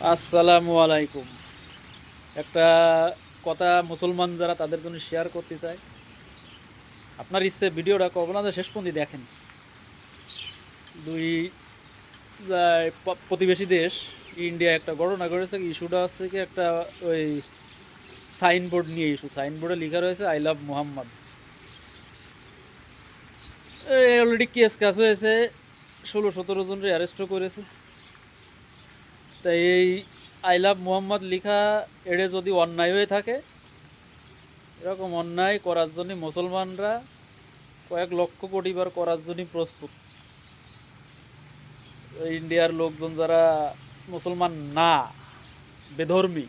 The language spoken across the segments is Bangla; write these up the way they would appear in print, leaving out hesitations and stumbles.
আসসালামু আলাইকুম। একটা কথা মুসলমান যারা তাদের জন্য শেয়ার করতে চাই। আপনার ইচ্ছে ভিডিওটা করব না যে শেষ পর্যন্ত দেখেন। ২ প্রতিবেশী দেশ ইন্ডিয়া একটা ঘটনা ঘটেছে। ইস্যুটা হচ্ছে কি একটা ওই সাইনবোর্ড নিয়ে ইস্যু। সাইনবোর্ডে লিখা রয়েছে I love Muhammad. Already case হয়েছে। ১৬-১৭ জনরে অ্যারেস্টও করেছে। তাই এই আই লাভ মুহাম্মদ লিখা এড়ে যদি অন্যায় হয়ে থাকে, এরকম অন্যায় করার জন্য মুসলমানরা কয়েক লক্ষ কোটি বার করার জন্যই প্রস্তুত। ইন্ডিয়ার লোকজন যারা মুসলমান না, বেধর্মী,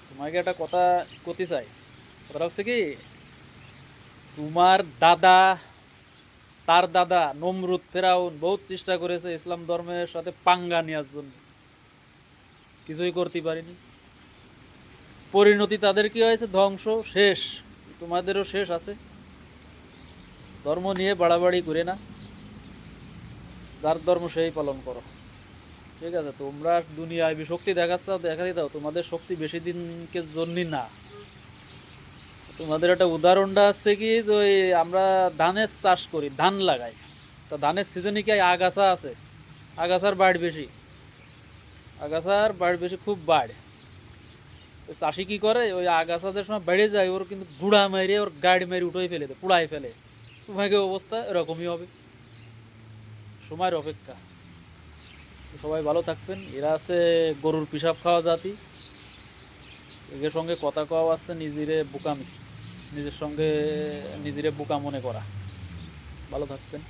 তোমাকে একটা কথা কতে চাই। কথা হচ্ছে কি, তোমার দাদা, তার দাদা নমরুদ, ফেরাউন বহুত চেষ্টা করেছে ইসলাম ধর্মের সাথে পাঙ্গা নেওয়ার জন্য, কিছুই করতে পারিনি। পরিণতি তাদের কি হয়েছে? ধ্বংস, শেষ। তোমাদেরও শেষ আছে। ধর্ম নিয়ে বাড়াবাড়ি করে না, যার ধর্ম সেই পালন করো। ঠিক আছে, তোমরা দুনিয়ায় শক্তি দেখাচ্ছ, দেখাতে দাও। তোমাদের শক্তি বেশি দিনকে জন্য না। তোমাদের একটা উদাহরণটা আছে কি, যে ওই আমরা ধানের চাষ করি, ধান লাগাই, তা ধানের সিজনে কি আগাছা আছে? আগাছার বাড় বেশি, আগাছার বাড় বেশি, খুব বাড়। চাষি কি করে, ওই আগাছা যে সময় বেড়ে যায়, ওর কিন্তু গুড়া মেরে, ওর গাড়ি মেরে উঠেই ফেলে দেয়, পুড়াই ফেলে। তোমাকে অবস্থা এরকমই হবে, সময়ের অপেক্ষা। সবাই ভালো থাকবেন। এরা আছে গরুর পিসাব খাওয়া জাতি, এদের সঙ্গে কথা কওয়া আসছে নিজেরে বোকামি, নিজের সঙ্গে নিজেরে বোকা মনে করা। ভালো থাকবেন।